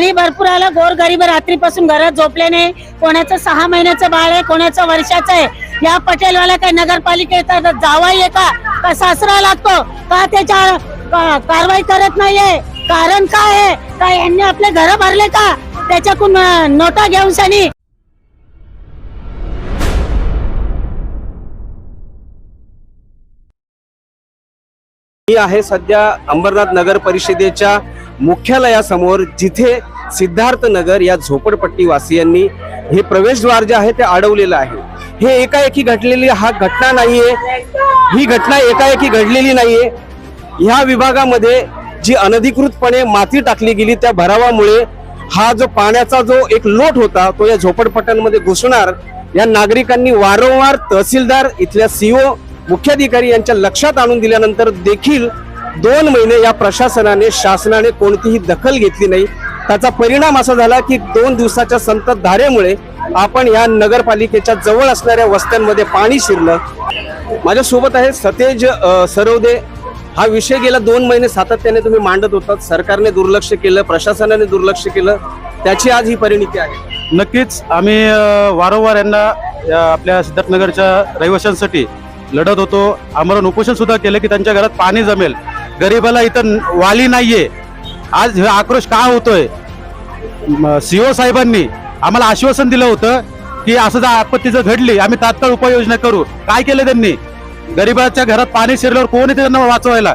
पाणी भरपूर आलं, गोरगरीब रात्रीपासून घरात झोपले नाही. कोणाचं 6 महिन्याचं बाळ आहे, कोणाचं वर्षाचं आहे. या पटेलवाला काय नगरपालिकेचा जावाई आहे का सासरा लागतो का? त्याच्या कारवाई करत नाहीये. कारण काय आहे? काय यांनी आपले घर भरले का? त्याच्याकडून नोटा घेऊन सनी मी आहे सध्या अंबरनाथ नगर परिषदेच्या मुख्यालयासमोर, जिथे सिद्धार्थ नगर या झोपडपट्टी वासियांनी हे प्रवेशद्वार जे आहे ते अडवलेलं आहे. हे एकाएकी घडलेली घटना नाहीये, ही घटना एकाएकी घडलेली नाहीये. ह्या विभागामध्ये जी अनधिकृतपणे माती टाकली गेली त्या भरावामुळे हा जो पाण्याचा जो एक लोट होता तो या झोपडपट्ट्यांमध्ये घुसणार या नागरिकांनी वारंवार तहसीलदार, इथल्या सीओ, मुख्याधिकारी यांच्या लक्षात आणून दिल्यानंतर देखील 2 महिने या प्रशासनाने, शासनाने कोणतीही दखल घेतली नाही. त्याचा परिणाम असा झाला की 2 दिवसाच्या संततधारेमुळे आपण या नगरपालिकेच्या जवळ असणाऱ्या वस्त्यांमध्ये पाणी शिरलं. माझ्या सोबत आहे सतेज सरवदे. हा विषय गेला 2 महिने सातत्याने तुम्ही मांडत होतात. सरकारने दुर्लक्ष केलं, प्रशासनाने दुर्लक्ष केलं, त्याची आज ही परिणिती आहे. नक्कीच आम्ही वारंवार यांना आपल्या सिद्धार्थनगरच्या रहिवाशांसाठी लढत होतो. आमरण उपोषण सुद्धा केलं की त्यांच्या घरात पाणी जमेल. गरीबाला इथं वाली नाहीये. आज हे आक्रोश का होतोय? सीओ साहेबांनी आम्हाला आश्वासन दिलं होतं की असं जर आपत्ती जर घडली आम्ही तात्काळ उपाययोजना करू. काय केलं त्यांनी? गरीबाच्या घरात पाणी शिरल्यावर कोण येते त्यांना वाचवायला?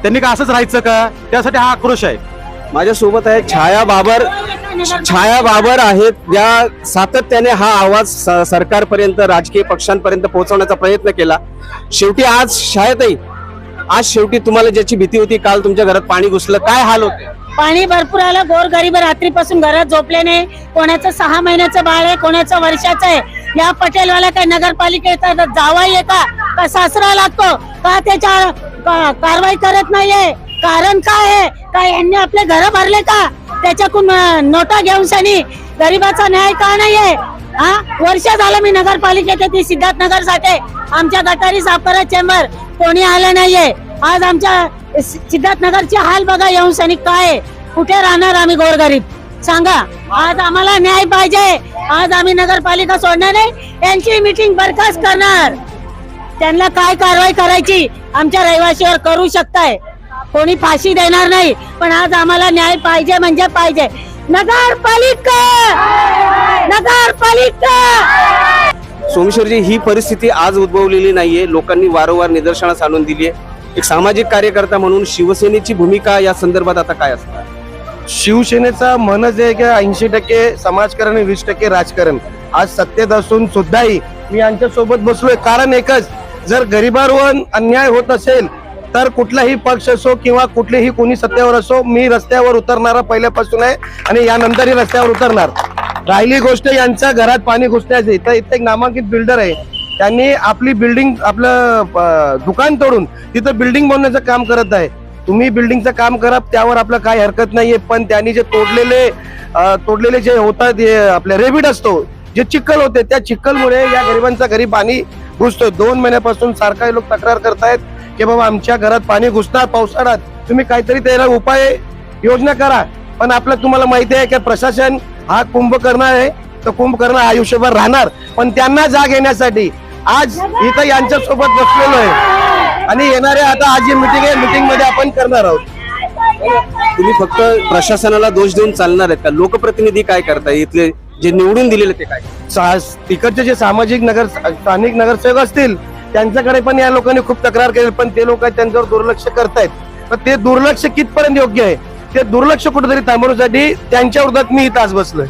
त्यांनी का असंच राहायचं का? त्यासाठी हा आक्रोश आहे. माझ्या सोबत आहे छाया बाबर आहेत, ज्या सातत्याने हा आवाज सरकारपर्यंत, राजकीय पक्षांपर्यंत पोहोचवण्याचा प्रयत्न केला. शेवटी आज शेवटी तुम्हाला ज्याची भीती होती, काल तुमच्या घरात पाणी घुसलं, काय हाल होते? पाणी भरपूर आलं, गोरगरीब रात्रीपासून घरात झोपले नाही. कोणाचं 6 महिन्याचं बाळ आहे, कोणाचं वर्षाचं आहे. या पटेलवाला काय नगरपालिकेचा जावाई आहे का सासरा लागतो का? त्याच्या कारवाई करत नाहीये. कारण काय आहे? काय यांनी आपले घर भरले का? त्याच्याकडून नोटा घेऊन सनी गरीबाचा न्याय का नाहीये? वर्ष झालं मी नगरपालिकेत येते सिद्धार्थ नगर साठी. आमच्या गटारी साफ करा चेंबर कोणी आलं नाहीये. आज आमच्या सिद्धार्थ नगरचे हाल बघा येऊन सनी. काय कुठे राहणार आम्ही गोरगरीब? सांगा. आज आम्हाला न्याय पाहिजे. आज आम्ही नगरपालिका सोडणार नाही, यांची मीटिंग बरखास्त करणार. त्यांना काय कारवाई करायची आमच्या रहिवाशीवर करू शकताय. कोणी फाशी देणार नाही, पण आज आम्हाला न्याय पाहिजे म्हणजे पाहिजे. नगरपालिका. सोमेश्वरजी, ही परिस्थिती आज उद्भवलेली नाहीये. लोकांनी वारंवार निदर्शनास आणून दिली आहे. एक सामाजिक कार्यकर्ता म्हणून शिवसेनेची भूमिका या संदर्भात आता काय असणार? शिवसेनेचा मनच आहे की 80% समाजकारण आणि 20% राजकारण. आज सत्तेत असून सुद्धाही मी यांच्या सोबत बसलोय. कारण एकच, जर गरिबांवर अन्याय होत असेल तर कुठलाही पक्ष असो किंवा कुठलेही कोणी सत्तेवर असो, मी रस्त्यावर उतरणारा पहिल्यापासून आहे आणि यानंतरही रस्त्यावर उतरणार. राहिली गोष्ट यांच्या घरात पाणी घुसण्याची, तर इथे एक नामांकित बिल्डर आहे, त्यांनी आपली बिल्डिंग, आपलं दुकान तोडून तिथं बिल्डिंग बनवण्याचं काम करत आहे. तुम्ही बिल्डिंगचं काम करा, त्यावर आपलं काही हरकत नाहीये. पण त्यांनी जे तोडलेले जे होतात, आपले रेबिट असतो, जे चिखल होते, त्या चिखलमुळे या गरिबांच्या घरी पाणी घुसतोय. 2 महिन्यापासून सारखा लोक तक्रार करतायत की बाबा आमच्या घरात पाणी घुसणार पावसाळ्यात, तुम्ही काहीतरी त्याला उपाय योजना करा. पण आपलं तुम्हाला माहिती आहे की प्रशासन हा कुंभकर्ण आहे, तर कुंभकर्ण आयुष्यभर राहणार. पण त्यांना जाग येण्यासाठी आज इथं यांच्या सोबत बसलेलो आहे आणि येणारे आता आज जी मीटिंग आहे, मीटिंग मध्ये आपण करणार आहोत. तुम्ही फक्त प्रशासनाला दोष देऊन चालणार आहेत का? लोकप्रतिनिधी काय करताय? इथले जे निवडून दिलेले ते काय? तिकडचे जे स्थानिक नगरसेवक असतील त्यांच्याकडे पण या लोकांनी खूप तक्रार केली, पण ते लोक त्यांच्यावर दुर्लक्ष करतायत. पण ते दुर्लक्ष कितपर्यंत योग्य आहे? ते दुर्लक्ष कुठेतरी थांबवण्यासाठी त्यांच्या विरोधात मी इथं आज बसलोय.